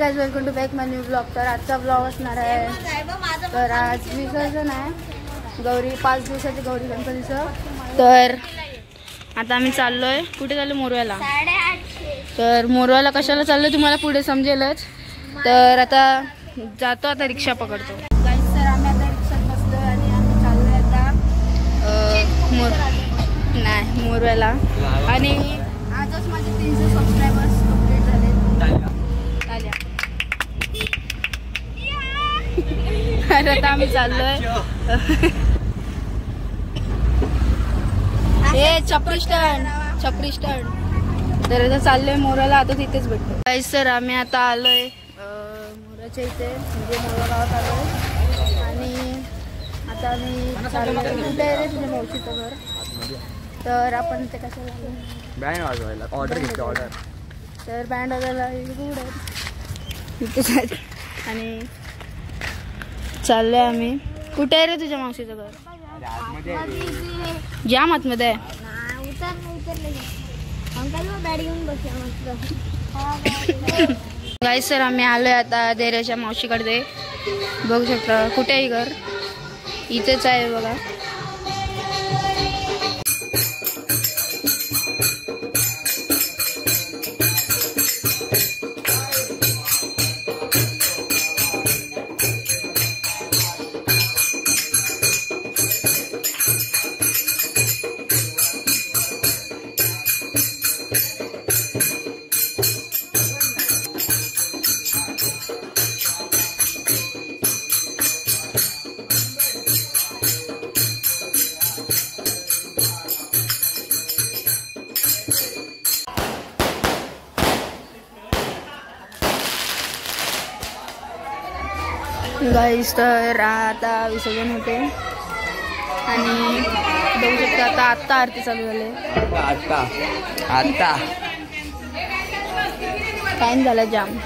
Guys, welcome to back my new blog. तर आजचा blog असणार आहे. तर आज विसर्जन आहे गौरी, 5 दिवसाची गौरी गणपतीचं. तर आता आम्ही चाललोय. कुठे चाललो? मोरव्याला. तर मोरव्याला कशाला चाललोय तुम्हाला पुढे समजेलच. तर आता जातो, आता रिक्षा पकडतो. गाइस, तर आम्ही आता रिक्षात बसलोय आणि आम्ही चाललोय आता मोरव्याला. आणि आजच माझे 300 सबस्क्रायबर्स कंप्लीट झाले. आता आम्ही चाललोय. हे छपरी स्टँड. तर आता चाललोय मोराला. आता तिथेच भेटतो. गाइस, सर आम्ही आता आलोय मोराच्या इथे, म्हणजे मोरा गावात आलोय. आणि आता आम्ही चाललोय. कुठे आहे रे तुझ्या मावशीचं घर? तर आपण इथे कशाला आलो? बँड वाजवायला. ऑर्डर घेतली ऑर्डर. तर बँड वाजवायला इथे आणि चाललोय आम्ही. कुठे आहे रे तुझ्या मावशीचं घर? जाम आतमध्ये आहे. गाइस, सर आम्ही आलोय आता देऱ्याच्या मावशीकडे. बघू शकता कुठे आहे घर. इथेच आहे बघा. गाइस, तर आता विसर्जन होते आणि बघू शकता आता आरती चालू झाली. आता टाइम झाला जाम.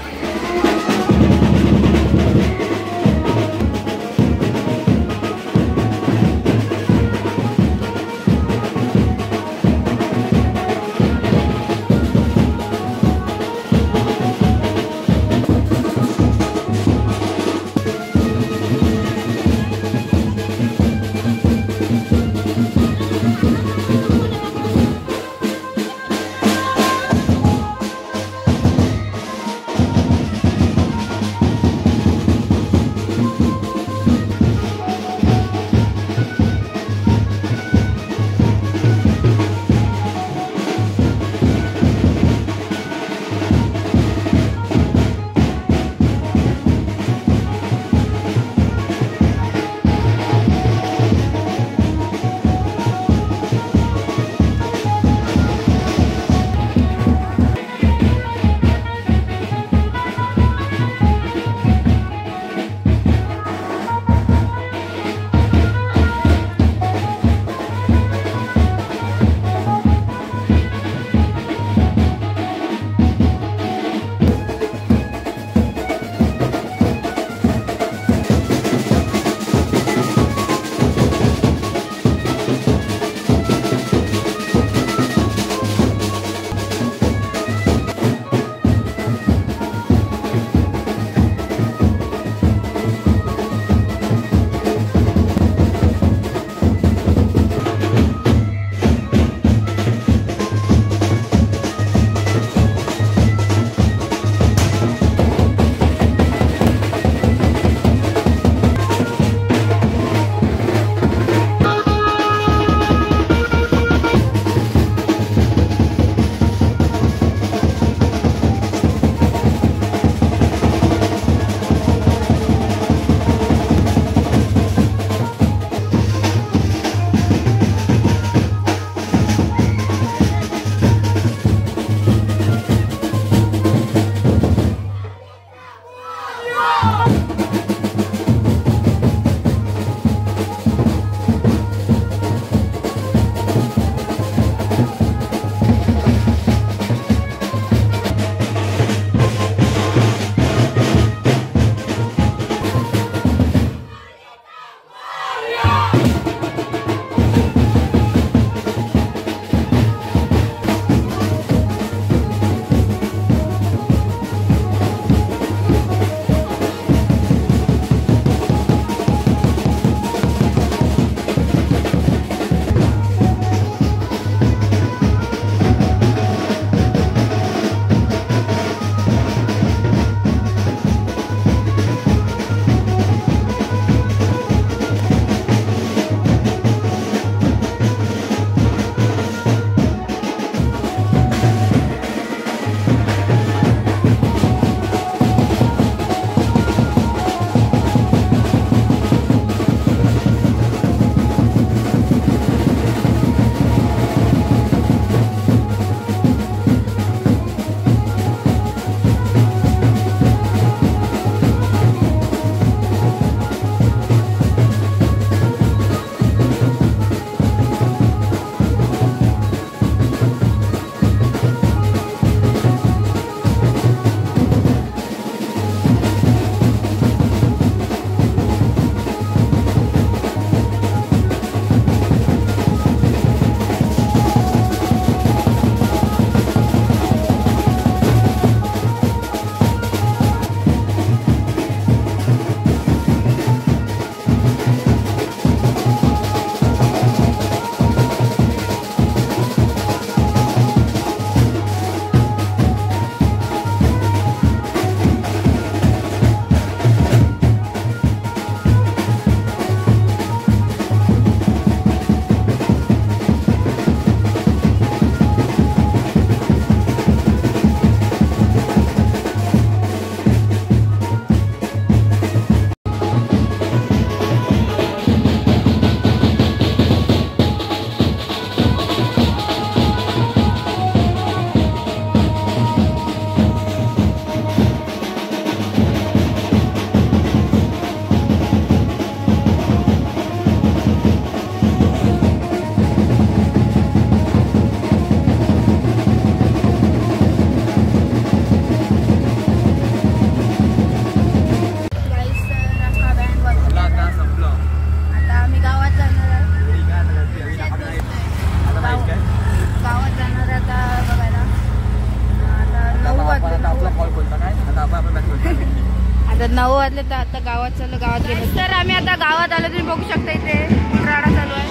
9 वाजले तर आता गावात चाललो, गावात गेलो तर आम्ही आता गावात आलो. तुम्ही बघू शकता इथे राडा चालू आहे.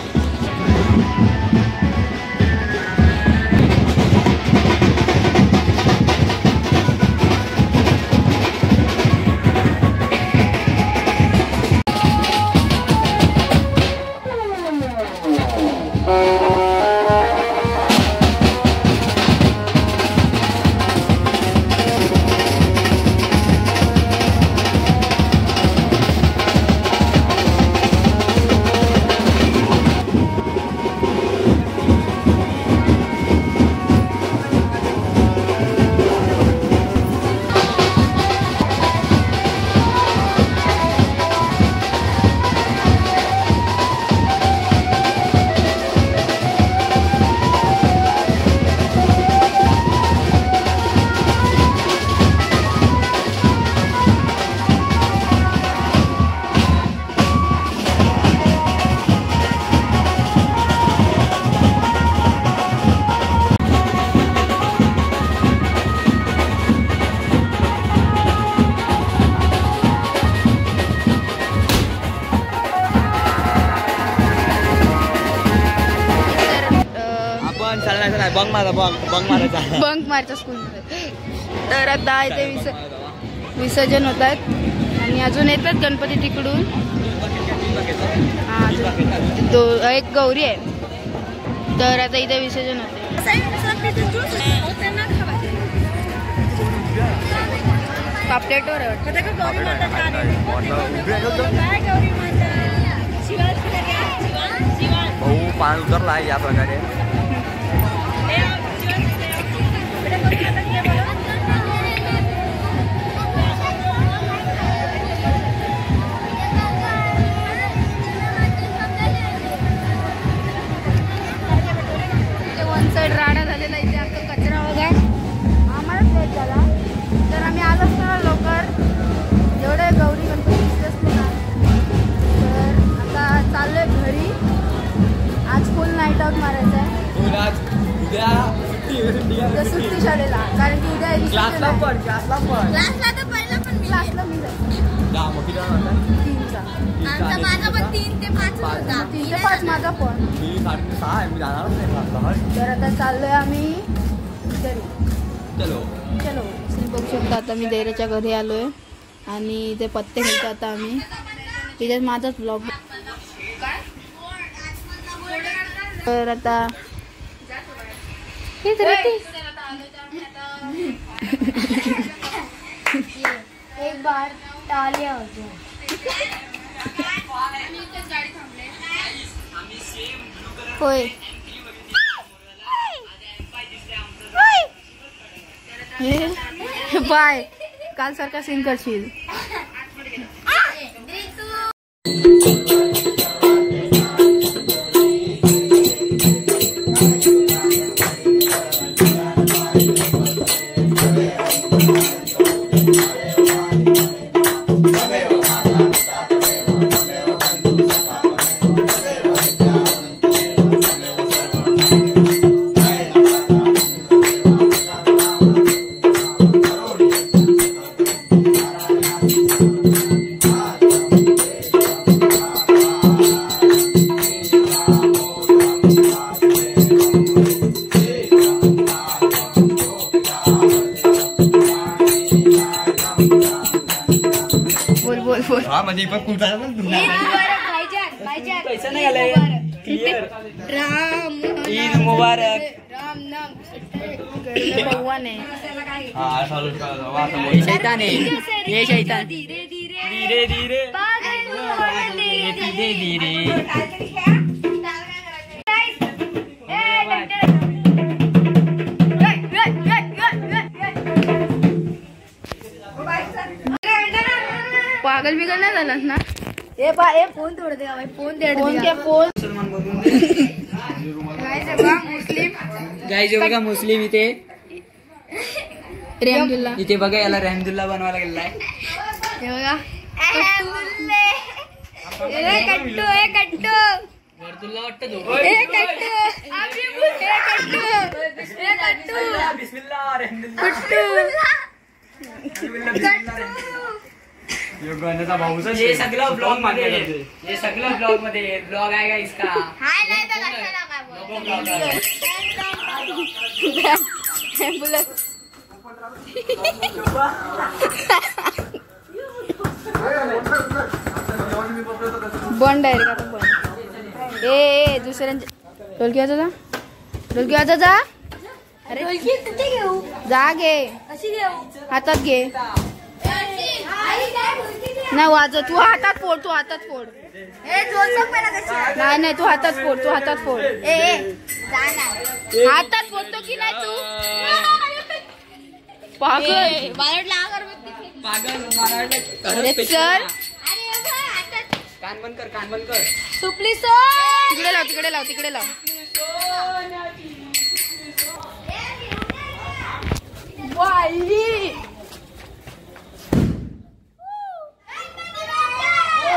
बंक मारायचा बंक मारच्या स्कूलमध्ये. तर आता इथे विसर्जन होत आहेत आणि अजून येतात गणपती तिकडून. एक गौरी आहे. तर आता इथे विसर्जन होते. पापलेटवर भाऊ पान उतरला आहे या प्रकारे. वन साईड राडा झालेला. इथे अख्खा कचरा वगैरे आम्हालाच लेट झाला. तर आम्ही आलो असतो ना लवकर, जेवढे गौरी गणपती दिसले असते ना. तर आता चाललोय घरी. आज फुल नाईट आउट मारायचं आहे. सुट्टी शाळेला, कारण की उद्या क्लासला मी तीन ते 5 माझा पण. तर आता चाललोय आम्ही घरी. चलो बघू शकता आता मी देरेच्या घरी आलोय आणि इथे पत्ते खेळतो आता आम्ही. इथे माझाच ब्लॉग. तर आता एक बार टालिया होतो. होय बाय. काल सारखा सीन करशील. बोल. हा म्हणजे पण कुठं पैसा नाही आलाय. राम ईद मुबारक. राम नाम भगवान आहे. शैतान आहे ये शैतान. धीरे धीरे धीरे पागल बिगल नाही झालास ना. फोन तोड़ देगा भाई. फोन गाईज बघा मुस्लिम इथे. रेहमदुल्ला इथे बघा याला रेहमदुल्ला बनवायला गेलेला आहे. हे बघा वर्दुल्ला वाटतं गण्याचा भाऊचा हे सगळं ब्लॉग मध्ये हे सगळं ब्लॉग मध्ये ब्लॉग आहे का इसका बंद आहे रे का बंद ए दुसऱ्यांच्या ढोलकी वाजव जा अरे जा घे हातात घे नाही वाजव तू हातात फोड नाही तू हातात फोड हातात फोडतो की नाही तू अरे सर कान बंद कर तू प्लीज तिकडे लाव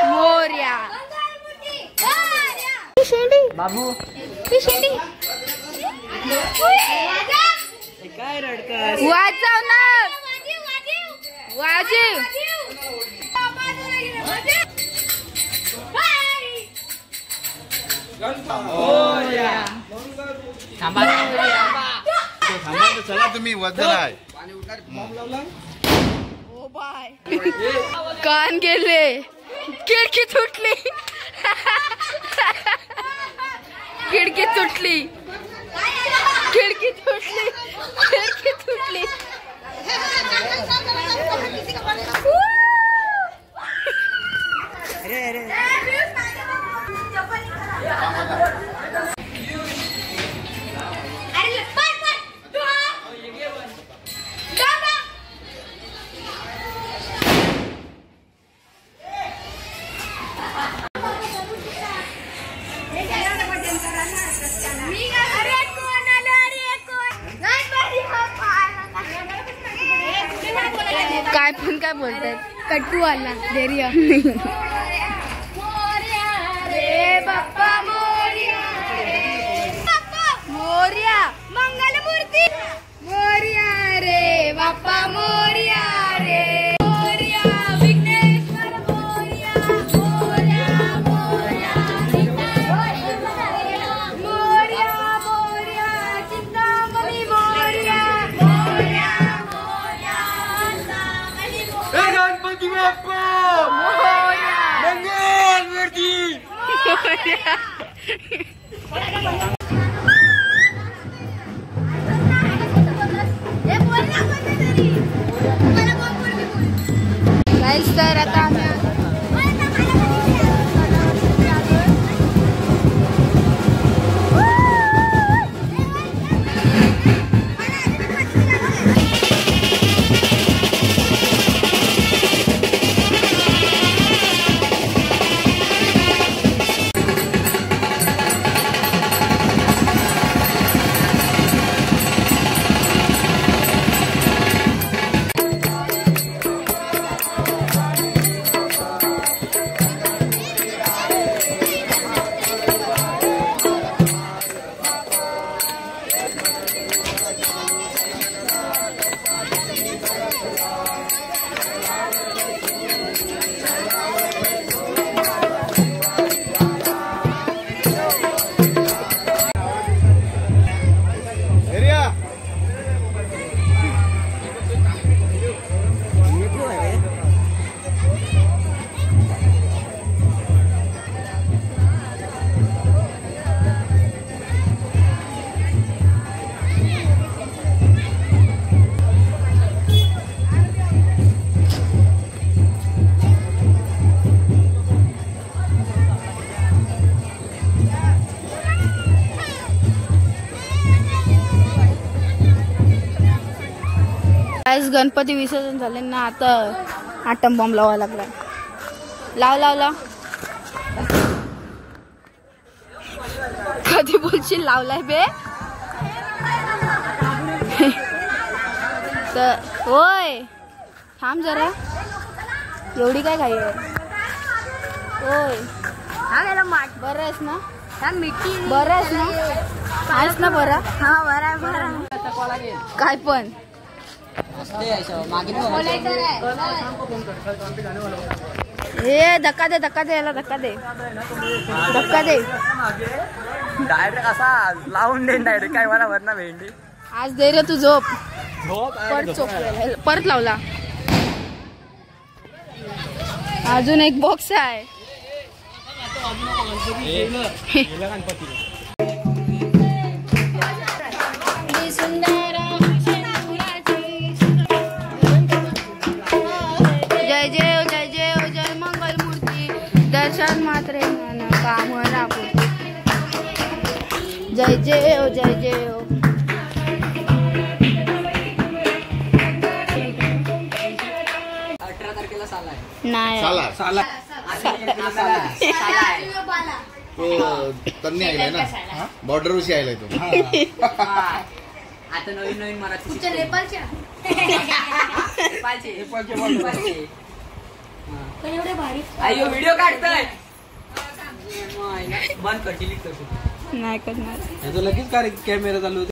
मोर्या बाबू काय रडकास वाजव ना वाजव चला तुम्ही वजन आहे ओ बाय कान गेले खिडकी तुटली काय बोलतात कट्टू आला डेरिया रे बाप्पा मोर्या मंगलमूर्ती मोर्या रे बाप्पा मोर्या रे विघ्नेश्वर मोर्या चिंतामणी गणपती बाप्पा तर आता आम्ही गणपती विसर्जन झाले ना आता आटम बॉम्ब लावा लागला लाव कधी बोलशील लावलाय बे तर होय थांब जरा एवढी काय घाई आहे होय बरं आहेस ना बरं आहेस ना आहेस ना बरं हा बरं काय पण ए धक्का दे याला धक्का दे डायरेक्ट असा लावून दे डायरेक्ट काय मला वरना भेंडी आज दे रे तू झोप परत लावला अजून एक बॉक्स आहे जय जय मंगल मूर्ती दर्शन मात्रे कामना पूर्ती जय जय 18 तारखेला साला आहे नाही साला तो तन्नी आलाय ना बॉर्डर वरशी आलाय तो आता नवीन मराठी एवढे भारी अयो व्हिडिओ काढताय बंद कर डिलीट कर नाही करणार लगेच कॅमेरा चालू